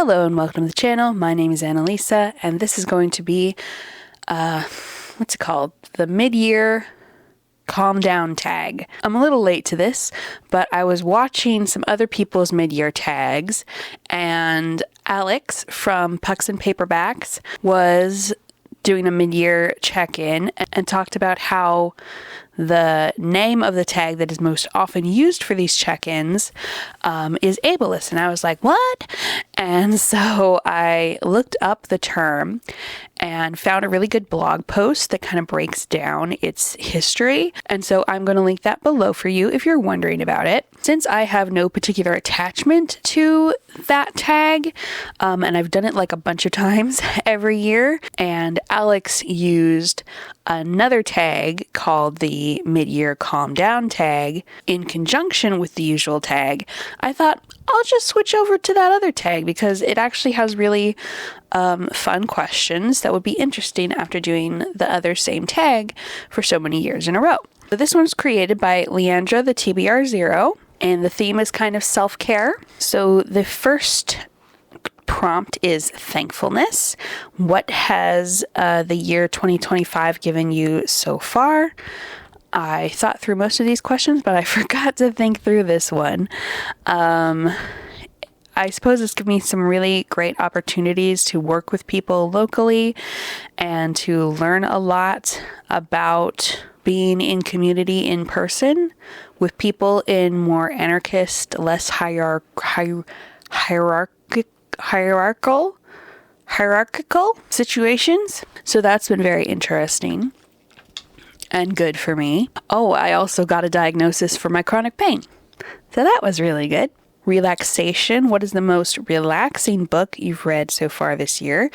Hello and welcome to the channel. My name is Annalisa, and this is going to be, what's it called? The mid-year calm down tag. I'm a little late to this, but I was watching some other people's mid-year tags, and Alex from Pucks and Paperbacks was doing a mid-year check-in and talked about how the name of the tag that is most often used for these check-ins is ableist. And I was like, what? And so I looked up the term and found a really good blog post that kind of breaks down its history. And so I'm going to link that below for you if you're wondering about it. Since I have no particular attachment to that tag, and I've done it like a bunch of times every year, and Alex used another tag called the mid-year calm down tag in conjunction with the usual tag, I thought I'll just switch over to that other tag because it actually has really fun questions that would be interesting after doing the other same tag for so many years in a row. So this one's created by Leandra the TBR0, and the theme is kind of self-care. So the first prompt is thankfulness. What has the year 2025 given you so far? I thought through most of these questions, but I forgot to think through this one. I suppose it's given me some really great opportunities to work with people locally and to learn a lot about being in community in person with people in more anarchist, less hierarchical situations. So that's been very interesting and good for me. Oh, I also got a diagnosis for my chronic pain. So that was really good. Relaxation. What is the most relaxing book you've read so far this year?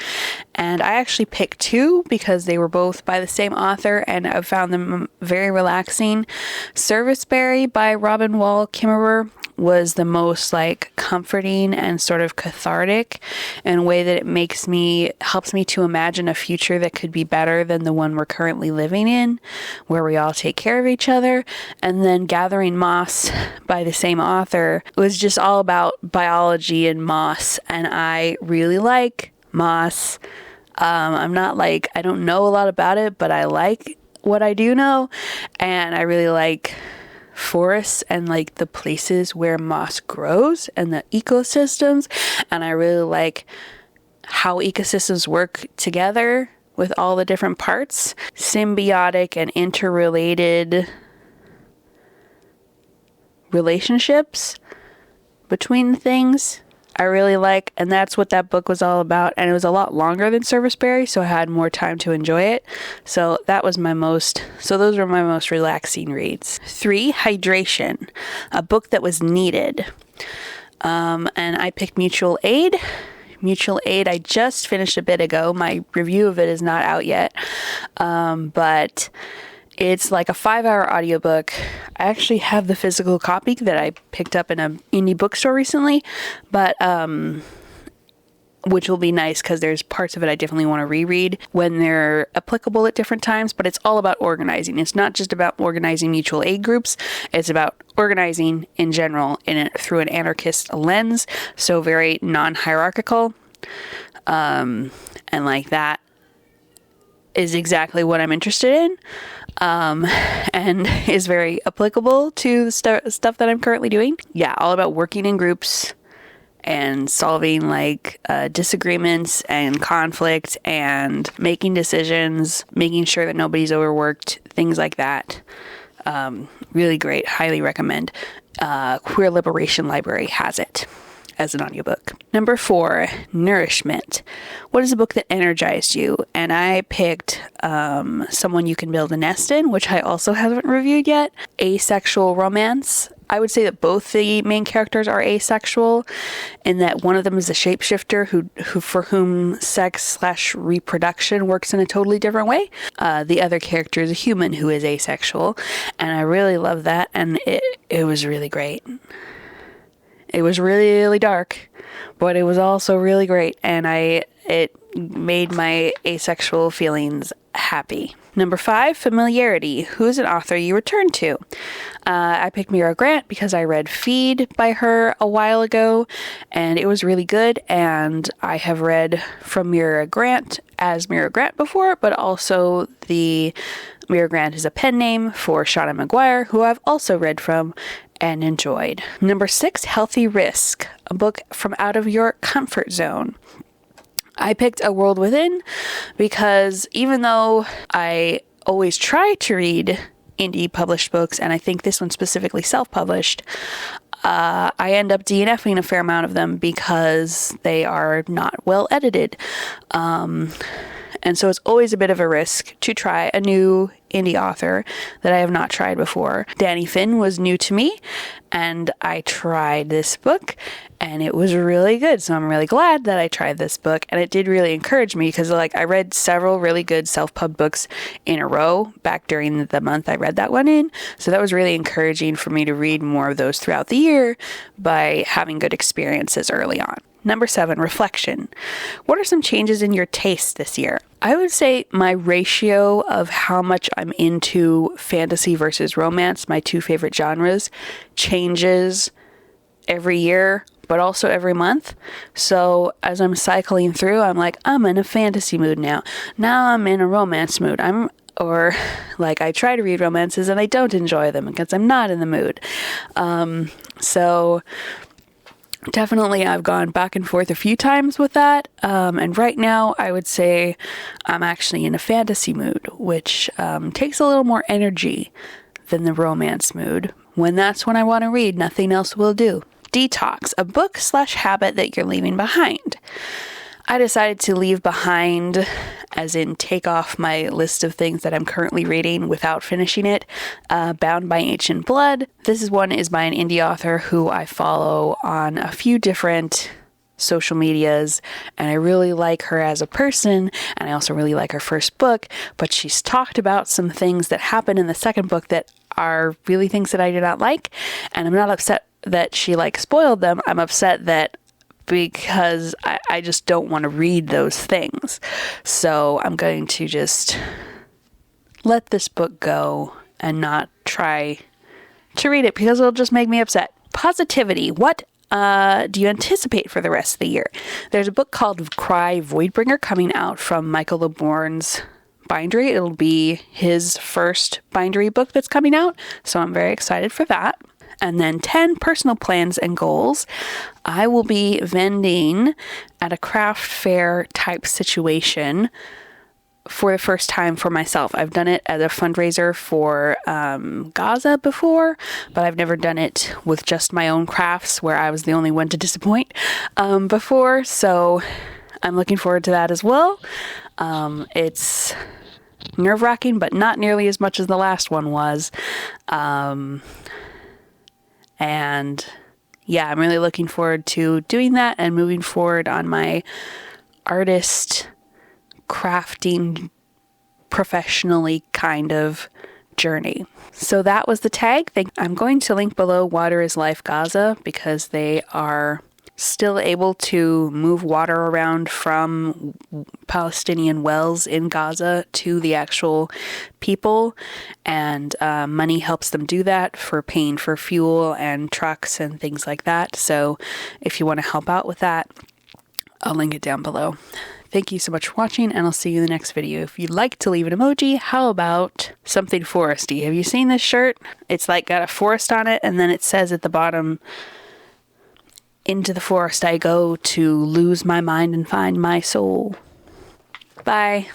And I actually picked two because they were both by the same author and I found them very relaxing. Serviceberry by Robin Wall Kimmerer was the most comforting and sort of cathartic in a way that it helps me to imagine a future that could be better than the one we're currently living in, where we all take care of each other. And then Gathering Moss by the same author was just all about biology and moss, and I really like moss. I don't know a lot about it, but I like what I do know, and I really like forests and the places where moss grows and the ecosystems, and I really like how ecosystems work together with all the different parts, symbiotic and interrelated relationships between things. I really like, and that's what that book was all about, and it was a lot longer than Serviceberry, so I had more time to enjoy it. So those were my most relaxing reads. 3, Hydration, a book that was needed. And I picked Mutual Aid. Mutual Aid, I just finished a bit ago. My review of it is not out yet, but it's like a 5-hour audiobook. I actually have the physical copy that I picked up in an indie bookstore recently, but which will be nice because there's parts of it I definitely want to reread when they're applicable at different times, but it's all about organizing. It's not just about organizing mutual aid groups. It's about organizing in general through an anarchist lens, so very non-hierarchical, and that is exactly what I'm interested in, and is very applicable to the stuff that I'm currently doing. Yeah, all about working in groups and solving disagreements and conflict and making decisions, making sure that nobody's overworked, things like that. Really great. Highly recommend. Queer Liberation Library has it as an audiobook. Number 4, Nourishment. What is a book that energized you? And I picked Someone You Can Build a Nest In, which I also haven't reviewed yet. Asexual romance. I would say that both the main characters are asexual, in that one of them is a shapeshifter who for whom sex/reproduction works in a totally different way. The other character is a human who is asexual, and I really love that, and it was really great. It was really, really dark, but it was also really great, and it made my asexual feelings happy. Number 5, familiarity. Who's an author you return to? I picked Mira Grant because I read Feed by her a while ago, and it was really good, and I have read from Mira Grant as Mira Grant before, but also the Mira Grant is a pen name for Shauna Maguire, who I've also read from and enjoyed. Number 6, Healthy Risk, a book from out of your comfort zone. I picked A World Within because even though I always try to read indie published books, and I think this one specifically self-published, I end up DNFing a fair amount of them because they are not well edited. And so it's always a bit of a risk to try a new indie author that I have not tried before. Danny Finn was new to me, and I tried this book, and it was really good. So I'm really glad that I tried this book, and it did really encourage me because I read several really good self-pub books in a row back during the month I read that one in. So that was really encouraging for me to read more of those throughout the year by having good experiences early on. Number 7, reflection. What are some changes in your taste this year? I would say my ratio of how much I'm into fantasy versus romance, my two favorite genres, changes every year, but also every month. So as I'm cycling through, I'm like, I'm in a fantasy mood now. Now I'm in a romance mood. I try to read romances and I don't enjoy them because I'm not in the mood. So definitely I've gone back and forth a few times with that. And right now I would say I'm actually in a fantasy mood, which takes a little more energy than the romance mood. That's when I want to read, nothing else will do. Detox, a book/habit that you're leaving behind. I decided to leave behind, as in take off my list of things that I'm currently reading without finishing it, Bound by Ancient Blood. This one is by an indie author who I follow on a few different social medias, and I really like her as a person, and I also really like her first book, but she's talked about some things that happen in the second book that are really things that I do not like, and I'm not upset that she spoiled them. I'm upset that because I just don't want to read those things. So I'm going to just let this book go and not try to read it because it'll just make me upset. Positivity. What do you anticipate for the rest of the year? There's a book called Cry Voidbringer coming out from Michael LeBourne's bindery. It'll be his first bindery book that's coming out, so I'm very excited for that. And then 10 personal plans and goals. I will be vending at a craft fair type situation for the first time for myself. I've done it as a fundraiser for Gaza before, but I've never done it with just my own crafts where I was the only one to disappoint before. So I'm looking forward to that as well. It's nerve-wracking, but not nearly as much as the last one was. And yeah, I'm really looking forward to doing that and moving forward on my artist crafting professionally kind of journey. So that was the tag. I'm going to link below Water is Life Gaza because they are still able to move water around from Palestinian wells in Gaza to the actual people, and money helps them do that for paying for fuel and trucks and things like that. So if you want to help out with that, I'll link it down below. Thank you so much for watching, and I'll see you in the next video. If you'd like to leave an emoji, how about something foresty? Have you seen this shirt? It's got a forest on it, and then it says at the bottom, "Into the forest I go to lose my mind and find my soul." Bye.